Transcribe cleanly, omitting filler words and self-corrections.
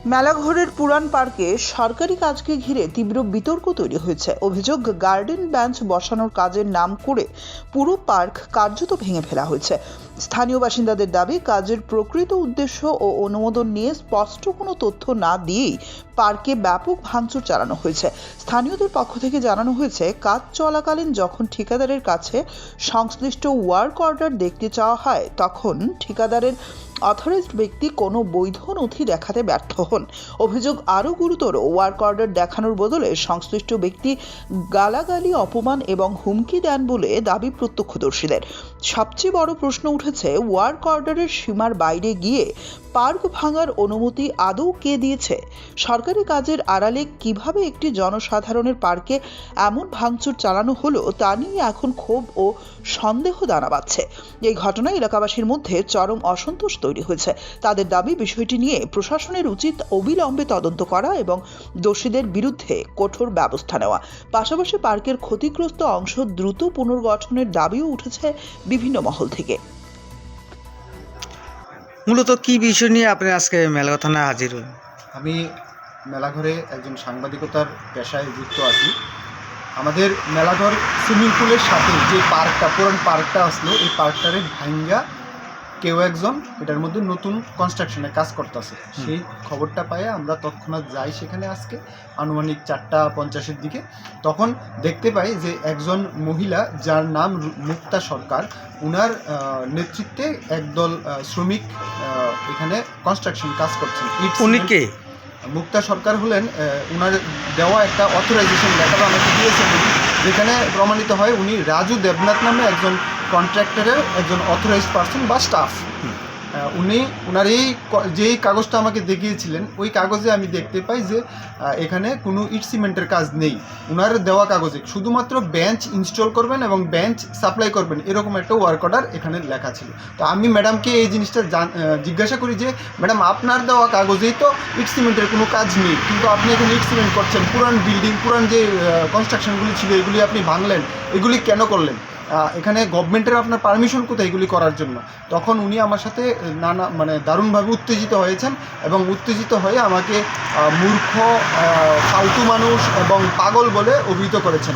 মেলাঘরের পুরান পার্কে সরকারি কাজকে ঘিরে তীব্র বিতর্ক তৈরি হয়েছে। অভিযোগ, গার্ডেন বেঞ্চ বসানোর কাজের নাম করে পুরো পার্ক কার্যত ভেঙে ফেলা হয়েছে। স্থানীয় বাসিন্দাদের দাবি, কাজের প্রকৃত উদ্দেশ্য ও অনুমোদন নিয়ে স্পষ্ট কোনো তথ্য না দিয়েই পার্কে ব্যাপক ভাঙচুর চালানো হয়েছে। স্থানীয়দের পক্ষ থেকে জানানো হয়েছে, কাজ চলাকালীন যখন ঠিকাদারের কাছে সংশ্লিষ্ট ওয়ার্ক অর্ডার দেখতে চাওয়া হয়, তখন ঠিকাদারের অথরাইজড ব্যক্তি কোনো বৈধ নথি দেখাতে ব্যর্থ হন। অভিযোগ আরও গুরুতর, ওয়ার্ক অর্ডার দেখানোর বদলে সংশ্লিষ্ট ব্যক্তি গালাগালি, অপমান এবং হুমকি দেন বলে দাবি প্রত্যক্ষদর্শীদের। সবচেয়ে বড় প্রশ্ন উঠেছে, ওয়ার্ক অর্ডারের সীমার বাইরে গিয়ে পার্ক ভাঙার অনুমতি আদৌ কে দিয়েছে? সরকারি কাজের আড়ালে কিভাবে একটি জনসাধারণের পার্কে এমন ভাঙচুর চালানো হলো, তা নিয়ে এখন ক্ষোভ ও সন্দেহ দানা বাঁধছে। এই ঘটনায় এলাকাবাসীর মধ্যে চরম অসন্তোষ তৈরি হয়েছে। তাদের দাবি, বিষয়টি নিয়ে প্রশাসনের উচিত অবিলম্বে তদন্ত করা এবং দোষীদের বিরুদ্ধে কঠোর ব্যবস্থা নেওয়া। পাশাপাশি পার্কের ক্ষতিগ্রস্ত অংশ দ্রুত পুনর্গঠনের দাবিও উঠেছে বিভিন্ন মহল থেকে। মূলত কি বিষয় নিয়ে আপনি আজকে মেলাঘর থানায় হাজির হন? আমি মেলাঘরে একজন সাংবাদিকতার পেশায় যুক্ত আছি। আমাদের মেলাঘর সুইমিং পুলের সাথে যে পার্কটা, পুরান পার্কটা আসলো, এই পার্কটারে ভাঙ্গা কেউ একজন এটার মধ্যে নতুন কনস্ট্রাকশনের কাজ করতেছে। সেই খবরটা পাই আমরা তৎক্ষণাৎ যাই সেখানে আজকে আনুমানিক 4:50-এর দিকে। তখন দেখতে পাই যে একজন মহিলা, যার নাম মুক্তা সরকার, উনার নেতৃত্বে একদল শ্রমিক এখানে কনস্ট্রাকশন কাজ করছেন। উনি কে? মুক্তা সরকার হলেন, উনার দেওয়া একটা অথরাইজেশন লেটার আমাকে দিয়েছেন, যেখানে প্রমাণিত হয় উনি রাজু দেবনাথ নামে একজন কন্ট্রাক্টরের একজন অথরাইজড পার্সন বা স্টাফ। উনি ওনার যেই কাগজটা আমাকে দেখিয়েছিলেন, ওই কাগজে আমি দেখতে পাই যে এখানে কোনো ইট সিমেন্টের কাজ নেই। ওনার দেওয়া কাগজে শুধুমাত্র বেঞ্চ ইনস্টল করবেন এবং বেঞ্চ সাপ্লাই করবেন, এরকম একটা ওয়ার্ক অর্ডার এখানে লেখা ছিল। তো আমি ম্যাডামকে এই জিনিসটা জিজ্ঞাসা করি যে, ম্যাডাম, আপনার দেওয়া কাগজেই তো ইট সিমেন্টের কোনো কাজ নেই, কিন্তু আপনি এখানে ইট সিমেন্ট করছেন, পুরান বিল্ডিং, পুরান যে কনস্ট্রাকশনগুলি ছিল এগুলি আপনি ভাঙলেন, এগুলি কেন করলেন? এখানে গভর্নমেন্টের আপনার পারমিশন কোথায় এগুলি করার জন্য? তখন উনি আমার সাথে দারুণভাবে উত্তেজিত হয়েছেন এবং উত্তেজিত হয়ে আমাকে মূর্খ, ফালতু মানুষ এবং পাগল বলে অভিহিত করেছেন।